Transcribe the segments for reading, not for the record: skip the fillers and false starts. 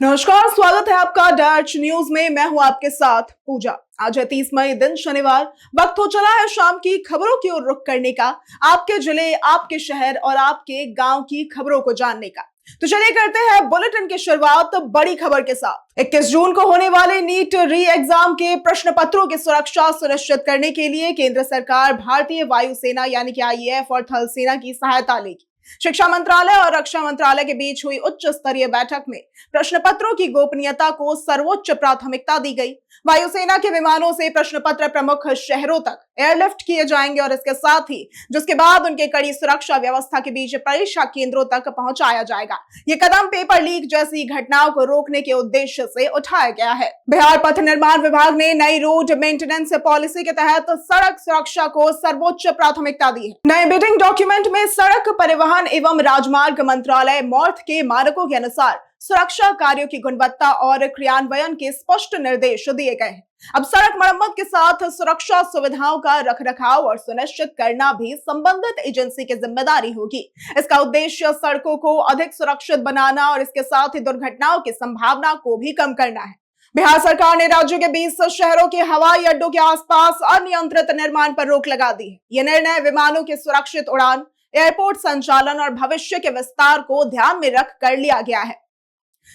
नमस्कार, स्वागत है आपका डच न्यूज में। मैं हूं आपके साथ पूजा। आज है 30 मई, दिन शनिवार। वक्त हो चला है शाम की खबरों की ओर रुख करने का, आपके जिले, आपके शहर और आपके गांव की खबरों को जानने का। तो चलिए करते हैं बुलेटिन की शुरुआत बड़ी खबर के साथ। 21 जून को होने वाले नीट री एग्जाम के प्रश्न पत्रों की सुरक्षा सुनिश्चित करने के लिए केंद्र सरकार भारतीय वायुसेना यानी कि आईएएफ और थल सेना की सहायता लेगी। शिक्षा मंत्रालय और रक्षा मंत्रालय के बीच हुई उच्च स्तरीय बैठक में प्रश्न पत्रों की गोपनीयता को सर्वोच्च प्राथमिकता दी गई। वायुसेना के विमानों से प्रश्न पत्र प्रमुख शहरों तक एयरलिफ्ट किए जाएंगे और इसके साथ ही जिसके बाद उनके कड़ी सुरक्षा व्यवस्था के बीच परीक्षा केंद्रों तक पहुंचाया जाएगा। ये कदम पेपर लीक जैसी घटनाओं को रोकने के उद्देश्य से उठाया गया है। बिहार पथ निर्माण विभाग ने नई रोड मेंटेनेंस पॉलिसी के तहत सड़क सुरक्षा को सर्वोच्च प्राथमिकता दी है। नए बिडिंग डॉक्यूमेंट में सड़क परिवहन एवं राजमार्ग मंत्रालय मॉर्थ के मानकों के अनुसार सुरक्षा कार्यों की गुणवत्ता और क्रियान्वयन के स्पष्ट निर्देश दिए गए हैं। अब सड़क मरम्मत के साथ सुरक्षा सुविधाओं का रखरखाव और सुनिश्चित करना भी संबंधित एजेंसी की जिम्मेदारी होगी। इसका उद्देश्य सड़कों को अधिक सुरक्षित बनाना और इसके साथ ही दुर्घटनाओं की संभावना को भी कम करना है। बिहार सरकार ने राज्य के 20 शहरों के हवाई अड्डों के आसपास अनियंत्रित निर्माण पर रोक लगा दी है। यह निर्णय विमानों की सुरक्षित उड़ान, एयरपोर्ट संचालन और भविष्य के विस्तार को ध्यान में रख कर लिया गया है।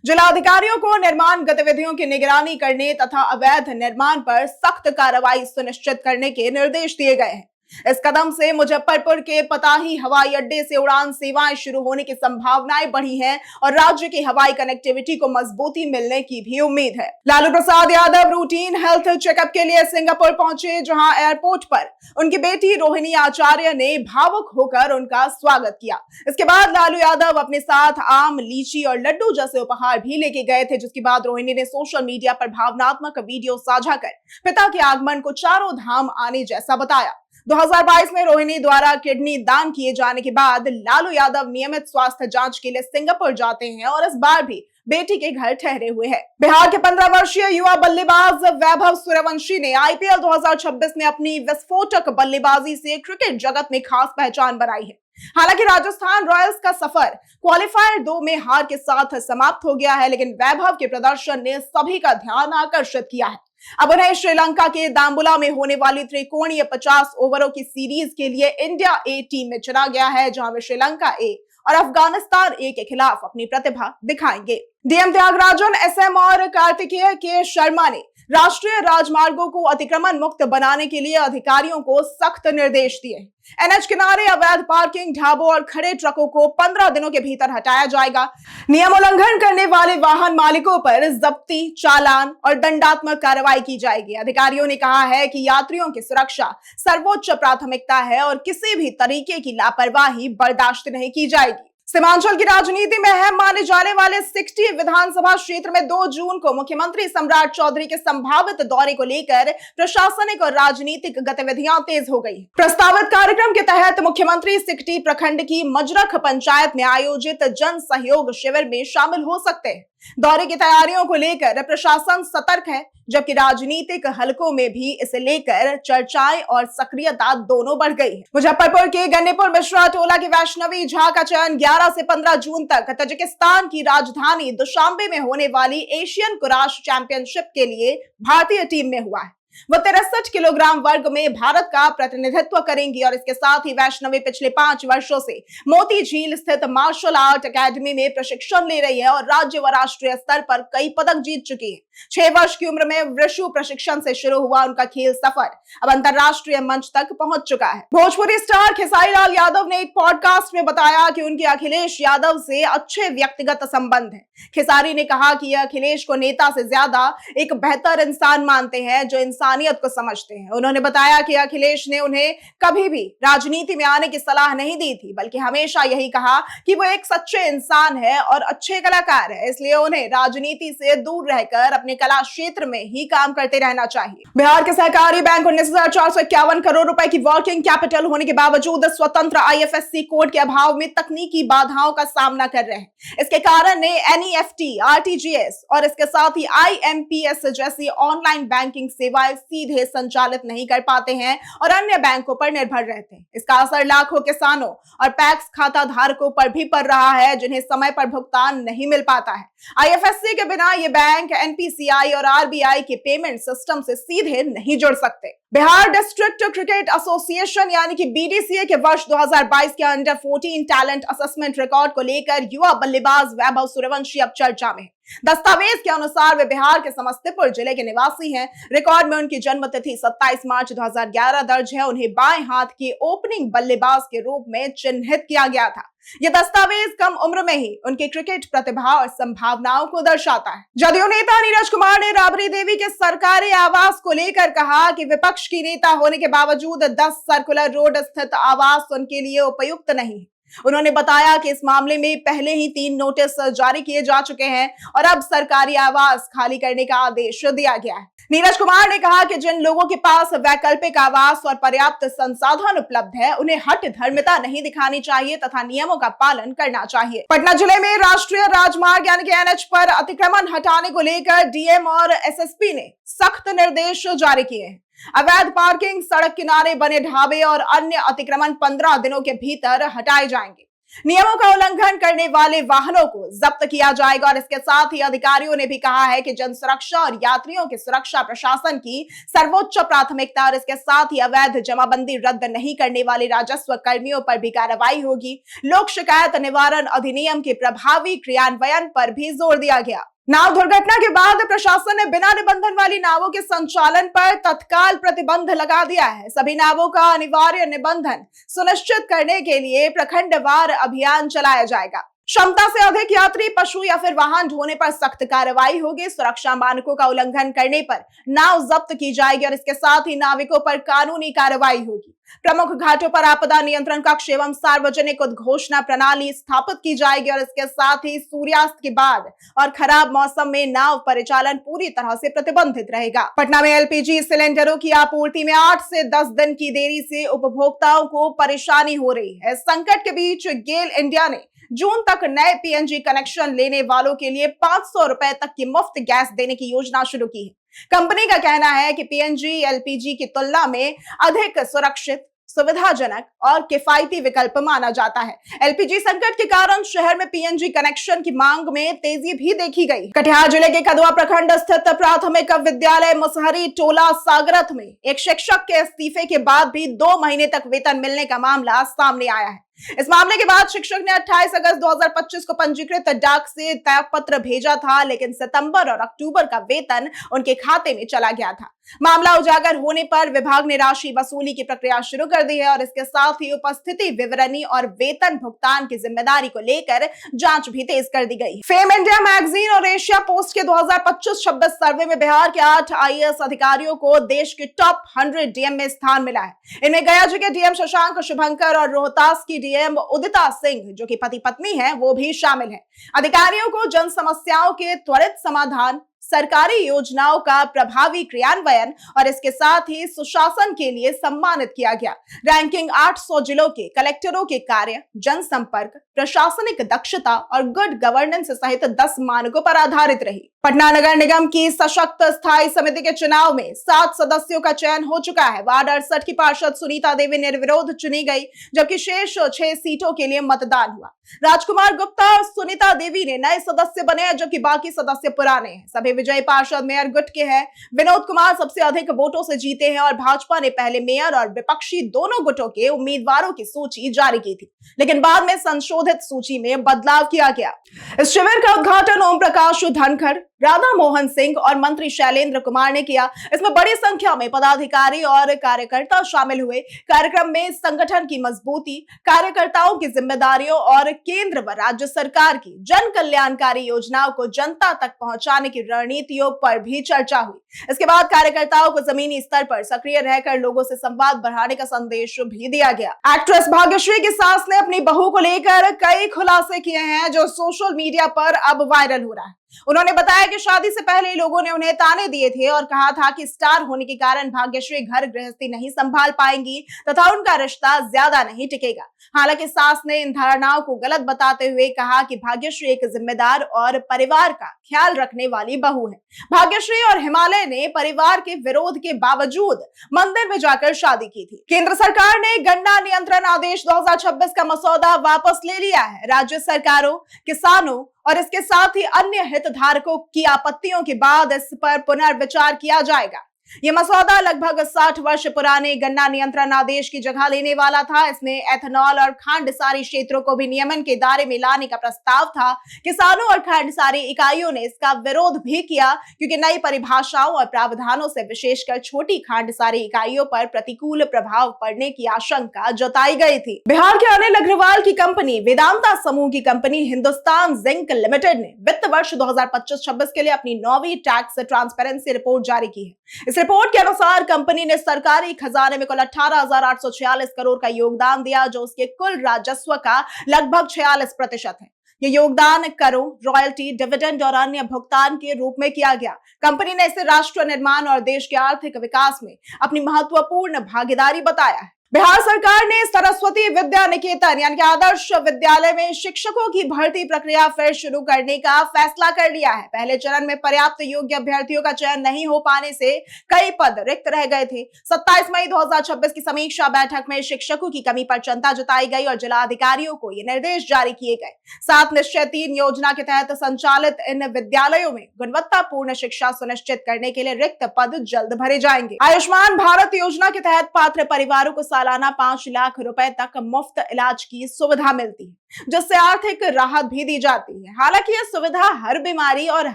जिलाधिकारियों को निर्माण गतिविधियों की निगरानी करने तथा अवैध निर्माण पर सख्त कार्रवाई सुनिश्चित करने के निर्देश दिए गए हैं। इस कदम से मुजफ्फरपुर के पताही हवाई अड्डे से उड़ान सेवाएं शुरू होने की संभावनाएं बढ़ी हैं और राज्य की हवाई कनेक्टिविटी को मजबूती मिलने की भी उम्मीद है। Lalu Prasad Yadav routine health checkup के लिए सिंगापुर पहुंचे, जहां एयरपोर्ट पर उनकी बेटी रोहिणी आचार्य ने भावुक होकर उनका स्वागत किया। इसके बाद लालू यादव अपने साथ आम, लीची और लड्डू जैसे उपहार भी लेके गए थे, जिसके बाद रोहिणी ने सोशल मीडिया पर भावनात्मक वीडियो साझा कर पिता के आगमन को चारों धाम आने जैसा बताया। 2022 में रोहिणी द्वारा किडनी दान किए जाने के बाद लालू यादव नियमित स्वास्थ्य जांच के लिए सिंगापुर जाते हैं और इस बार भी बेटी के घर ठहरे हुए हैं। बिहार के 15 वर्षीय युवा बल्लेबाज वैभव सूर्यवंशी ने आईपीएल 2026 में अपनी विस्फोटक बल्लेबाजी से क्रिकेट जगत में खास पहचान बनाई है। हालांकि राजस्थान रॉयल्स का सफर क्वालिफायर 2 में हार के साथ समाप्त हो गया है, लेकिन वैभव के प्रदर्शन ने सभी का ध्यान आकर्षित किया है। अब उन्हें श्रीलंका के दाम्बुला में होने वाली त्रिकोणीय 50 ओवरों की सीरीज के लिए इंडिया ए टीम में चुना गया है, जहां वे श्रीलंका ए और अफगानिस्तान ए के खिलाफ अपनी प्रतिभा दिखाएंगे। डीएम त्यागराजन, एसएम और कार्तिकेय के शर्मा ने राष्ट्रीय राजमार्गों को अतिक्रमण मुक्त बनाने के लिए अधिकारियों को सख्त निर्देश दिए। एनएच किनारे अवैध पार्किंग, ढाबों और खड़े ट्रकों को 15 दिनों के भीतर हटाया जाएगा। नियम उल्लंघन करने वाले वाहन मालिकों पर जब्ती, चालान और दंडात्मक कार्रवाई की जाएगी। अधिकारियों ने कहा है कि यात्रियों की सुरक्षा सर्वोच्च प्राथमिकता है और किसी भी तरीके की लापरवाही बर्दाश्त नहीं की जाएगी। सीमांचल की राजनीति में अहम माने जाने वाले 60 विधानसभा क्षेत्र में 2 जून को मुख्यमंत्री सम्राट चौधरी के संभावित दौरे को लेकर प्रशासनिक और राजनीतिक गतिविधियां तेज हो गई। प्रस्तावित कार्यक्रम के तहत मुख्यमंत्री सिकटी प्रखंड की मजरख पंचायत में आयोजित जन सहयोग शिविर में शामिल हो सकते हैं। दौरे की तैयारियों को लेकर प्रशासन सतर्क है, जबकि राजनीतिक हलकों में भी इसे लेकर चर्चाएं और सक्रियता दोनों बढ़ गई है। मुजफ्फरपुर के गन्नीपुर मिश्रा टोला की वैष्णवी झा का चयन 11 से 15 जून तक तजिकिस्तान की राजधानी दुशांबे में होने वाली एशियन कुराश चैंपियनशिप के लिए भारतीय टीम में हुआ है। वो 63 किलोग्राम वर्ग में भारत का प्रतिनिधित्व करेंगी और इसके साथ ही वैष्णवी पिछले 5 वर्षों से मोती झील स्थित मार्शल आर्ट एकेडमी में प्रशिक्षण ले रही है और राज्य व राष्ट्रीय स्तर पर कई पदक जीत चुकी है। 6 वर्ष की उम्र में वृषु प्रशिक्षण से शुरू हुआ उनका खेल सफर अब अंतरराष्ट्रीय मंच तक पहुंच चुका है। भोजपुरी स्टार खेसारी लाल यादव ने एक पॉडकास्ट में बताया कि उनके अखिलेश यादव से अच्छे व्यक्तिगत संबंध है। खेसारी ने कहा कि अखिलेश को नेता से ज्यादा एक बेहतर इंसान मानते हैं जो इंसानियत को समझते हैं। उन्होंने बताया कि अखिलेश ने उन्हें कभी भी राजनीति में आने की सलाह नहीं दी थी, बल्कि हमेशा यही कहा कि वो एक सच्चे इंसान है और अच्छे कलाकार है, इसलिए उन्हें राजनीति से दूर रहकर अपने कला क्षेत्र में ही काम करते रहना चाहिए। बिहार के सहकारी बैंक 19,451 करोड़ रुपए की वर्किंग कैपिटल होने के बावजूद स्वतंत्र आईएफएससी कोड के अभाव में तकनीकी बाधाओं का सामना कर रहे हैं। इसके कारण ने एनईएफटी, आरटीजीएस और इसके साथ ही आईएमपीएस जैसी ऑनलाइन बैंकिंग सेवाएं सीधे संचालित नहीं कर पाते हैं और अन्य बैंकों पर निर्भर रहते हैं। इसका असर लाखों किसानों और पैक्स खाता धारकों पर भी पड़ रहा है, जिन्हें समय पर भुगतान नहीं मिल पाता है। आईएफएससी के बिना ये बैंक एनपीसीआई और आरबीआई के पेमेंट सिस्टम से सीधे नहीं जुड़ सकते। बिहार डिस्ट्रिक्ट क्रिकेट एसोसिएशन यानी कि बीडीसीए के वर्ष 2022 के अंडर 14 टैलेंट असेसमेंट रिकॉर्ड को लेकर युवा बल्लेबाज वैभव सूर्यवंशी अब चर्चा में है। दस्तावेज के अनुसार वे बिहार के समस्तीपुर जिले के निवासी हैं। रिकॉर्ड में उनकी जन्म तिथि 27 मार्च 2011 दर्ज है। उन्हें बाएं हाथ के ओपनिंग बल्लेबाज के रूप में चिन्हित किया गया था। यह दस्तावेज कम उम्र में ही उनकी क्रिकेट प्रतिभा और संभावनाओं को दर्शाता है। जदयू नेता नीरज कुमार ने राबड़ी देवी के सरकारी आवास को लेकर कहा कि विपक्ष की नेता होने के बावजूद 10 सर्कुलर रोड स्थित आवास उनके लिए उपयुक्त नहीं है। उन्होंने बताया कि इस मामले में पहले ही 3 नोटिस जारी किए जा चुके हैं और अब सरकारी आवास खाली करने का आदेश दिया गया है। नीरज कुमार ने कहा कि जिन लोगों के पास वैकल्पिक आवास और पर्याप्त संसाधन उपलब्ध है, उन्हें हठ धर्मिता नहीं दिखानी चाहिए तथा नियमों का पालन करना चाहिए। पटना जिले में राष्ट्रीय राजमार्ग यानी कि एनएच पर अतिक्रमण हटाने को लेकर डीएम और एसएसपी ने सख्त निर्देश जारी किए हैं। अवैध पार्किंग, सड़क किनारे बने ढाबे और अन्य अतिक्रमण 15 दिनों के भीतर हटाए जाएंगे। नियमों का उल्लंघन करने वाले वाहनों को जब्त किया जाएगा और इसके साथ ही अधिकारियों ने भी कहा है कि जन सुरक्षा और यात्रियों की सुरक्षा प्रशासन की सर्वोच्च प्राथमिकता और इसके साथ ही अवैध जमाबंदी रद्द नहीं करने वाले राजस्व कर्मियों पर भी कार्रवाई होगी। लोक शिकायत निवारण अधिनियम के प्रभावी क्रियान्वयन पर भी जोर दिया गया। नाव दुर्घटना के बाद प्रशासन ने बिना निबंधन वाली नावों के संचालन पर तत्काल प्रतिबंध लगा दिया है। सभी नावों का अनिवार्य निबंधन सुनिश्चित करने के लिए प्रखंडवार अभियान चलाया जाएगा। क्षमता से अधिक यात्री, पशु या फिर वाहन ढोने पर सख्त कार्रवाई होगी। सुरक्षा मानकों का उल्लंघन करने पर नाव जब्त की जाएगी और इसके साथ ही नाविकों पर कानूनी कार्रवाई होगी। प्रमुख घाटों पर आपदा नियंत्रण कक्ष एवं सार्वजनिक उद्घोषणा प्रणाली स्थापित की जाएगी और इसके साथ ही सूर्यास्त के बाद और खराब मौसम में नाव परिचालन पूरी तरह से प्रतिबंधित रहेगा। पटना में एलपीजी सिलेंडरों की आपूर्ति में 8 से 10 दिन की देरी से उपभोक्ताओं को परेशानी हो रही है। संकट के बीच गेल इंडिया ने जून तक नए पीएनजी कनेक्शन लेने वालों के लिए 500 रुपए तक की मुफ्त गैस देने की योजना शुरू की है। कंपनी का कहना है कि पीएनजी एलपीजी की तुलना में अधिक सुरक्षित, सुविधाजनक और किफायती विकल्प माना जाता है। एलपीजी संकट के कारण शहर में पीएनजी कनेक्शन की मांग में तेजी भी देखी गई। कटिहार जिले के कदवा प्रखंड स्थित प्राथमिक विद्यालय मुसहरी टोला सागरथ में एक शिक्षक के इस्तीफे के बाद भी 2 महीने तक वेतन मिलने का मामला सामने आया है। इस मामले के बाद शिक्षक ने 28 अगस्त 2025 को पंजीकृत डाक से त्याग पत्र भेजा था, लेकिन सितंबर और अक्टूबर का वेतन उनके खाते में चला गया था। मामला उजागर होने पर विभाग ने राशि वसूली की प्रक्रिया शुरू कर दी है और इसके साथ ही उपस्थिति विवरणी और वेतन भुगतान की जिम्मेदारी को लेकर जांच भी तेज कर दी गई। फेम इंडिया मैगजीन और एशिया पोस्ट के 2025-26 सर्वे में बिहार के 8 आईएएस अधिकारियों को देश के टॉप 100 डीएम में स्थान मिला है। इनमें गया जी के डीएम शशांक शुभंकर और रोहतास की डीएम उदिता सिंह, जो कि पति पत्नी है, वो भी शामिल है। अधिकारियों को जन समस्याओं के त्वरित समाधान, सरकारी योजनाओं का प्रभावी क्रियान्वयन और इसके साथ ही सुशासन के लिए सम्मानित किया गया। रैंकिंग 800 जिलों के कलेक्टरों के कार्य, जनसंपर्क, प्रशासनिक दक्षता और गुड गवर्नेंस सहित 10 मानकों पर आधारित रही। पटना नगर निगम की सशक्त स्थायी समिति के चुनाव में 7 सदस्यों का चयन हो चुका है। वार्ड 68 की पार्षद सुनीता देवी निर्विरोध चुनी गई, जबकि शेष 6 सीटों के लिए मतदान हुआ। राजकुमार गुप्ता और सुनीता देवी ने नए सदस्य बने हैं, जबकि बाकी सदस्य पुराने हैं। सभी विजयी पार्षद मेयर गुट के हैं। विनोद कुमार सबसे अधिक वोटों से जीते हैं और भाजपा ने पहले मेयर और विपक्षी दोनों गुटों के उम्मीदवारों की सूची जारी की थी, लेकिन बाद में संशोधित सूची में बदलाव किया गया। इस शिविर का उद्घाटन ओम प्रकाश धनखड़, राधा मोहन सिंह और मंत्री शैलेंद्र कुमार ने किया। इसमें बड़ी संख्या में पदाधिकारी और कार्यकर्ता शामिल हुए। कार्यक्रम में संगठन की मजबूती, कार्यकर्ताओं की जिम्मेदारियों और केंद्र व राज्य सरकार की जन कल्याणकारी योजनाओं को जनता तक पहुंचाने की रणनीतियों पर भी चर्चा हुई। इसके बाद कार्यकर्ताओं को जमीनी स्तर पर सक्रिय रहकर लोगों से संवाद बढ़ाने का संदेश भी दिया गया। एक्ट्रेस भाग्यश्री की सास ने अपनी बहू को लेकर कई खुलासे किए हैं, जो सोशल मीडिया पर अब वायरल हो रहा है। उन्होंने बताया कि शादी से पहले लोगों ने उन्हें ताने दिए थे और कहा था कि स्टार होने के कारण भाग्यश्री घर गृहस्थी नहीं संभाल पाएंगी तथा उनका रिश्ता ज्यादा नहीं टिकेगा। हालांकि सास ने इन धारणाओं को गलत बताते हुए कहा कि भाग्यश्री एक जिम्मेदार और परिवार का ख्याल रखने वाली बहू है। भाग्यश्री और हिमालय ने परिवार के विरोध के बावजूद मंदिर में जाकर शादी की थी। केंद्र सरकार ने गन्ना नियंत्रण आदेश 2026 का मसौदा वापस ले लिया है। राज्य सरकारों, किसानों और इसके साथ ही अन्य हितधारकों की आपत्तियों के बाद इस पर पुनर्विचार किया जाएगा। यह मसौदा लगभग 60 वर्ष पुराने गन्ना नियंत्रण आदेश की जगह लेने वाला था। इसमें एथेनॉल और खांडसारी क्षेत्रों को भी नियमन के दायरे में लाने का प्रस्ताव था। किसानों और खांडसारी इकाइयों ने इसका विरोध भी किया क्योंकि नई परिभाषाओं और प्रावधानों से विशेषकर छोटी खांडसारी इकाइयों पर प्रतिकूल प्रभाव पड़ने की आशंका जताई गई थी। बिहार के अनिल अग्रवाल की कंपनी वेदांता समूह की कंपनी हिंदुस्तान जिंक लिमिटेड ने वित्त वर्ष 2025-26 के लिए अपनी 9वीं टैक्स ट्रांसपेरेंसी रिपोर्ट जारी की है। इस रिपोर्ट के अनुसार कंपनी ने सरकारी खजाने में कुल 18,846 करोड़ का योगदान दिया, जो उसके कुल राजस्व का लगभग 46% है। ये योगदान करों, रॉयल्टी, डिविडेंड और अन्य भुगतान के रूप में किया गया। कंपनी ने इसे राष्ट्र निर्माण और देश के आर्थिक विकास में अपनी महत्वपूर्ण भागीदारी बताया है। बिहार सरकार ने सरस्वती विद्या निकेतन यानी कि आदर्श विद्यालय में शिक्षकों की भर्ती प्रक्रिया फिर शुरू करने का फैसला कर लिया है। पहले चरण में पर्याप्त योग्य अभ्यर्थियों का चयन नहीं हो पाने से कई पद रिक्त रह गए थे। 27 मई 2026 की समीक्षा बैठक में शिक्षकों की कमी पर चिंता जताई गई और जिला अधिकारियों को ये निर्देश जारी किए गए। 7 निश्चय 3 योजना के तहत संचालित इन विद्यालयों में गुणवत्तापूर्ण शिक्षा सुनिश्चित करने के लिए रिक्त पद जल्द भरे जाएंगे। आयुष्मान भारत योजना के तहत पात्र परिवारों को सालाना 5 लाख रुपए तक मुफ्त इलाज की सुविधा मिलती है, जिससे आर्थिक राहत भी दी जाती है। हालांकि यह सुविधा हर बीमारी और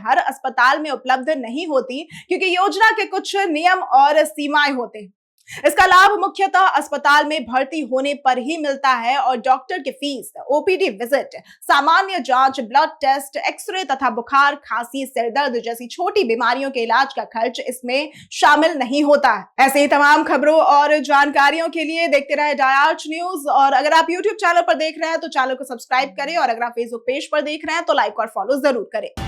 हर अस्पताल में उपलब्ध नहीं होती क्योंकि योजना के कुछ नियम और सीमाएं होते हैं। इसका लाभ मुख्यतः अस्पताल में भर्ती होने पर ही मिलता है और डॉक्टर की फीस, ओपीडी विजिट, सामान्य जांच, ब्लड टेस्ट, एक्सरे तथा बुखार, खांसी, सिरदर्द जैसी छोटी बीमारियों के इलाज का खर्च इसमें शामिल नहीं होता है। ऐसे ही तमाम खबरों और जानकारियों के लिए देखते रहे डायार्च न्यूज। और अगर आप यूट्यूब चैनल पर देख रहे हैं तो चैनल को सब्सक्राइब करें और अगर आप फेसबुक पेज पर देख रहे हैं तो लाइक और फॉलो जरूर करें।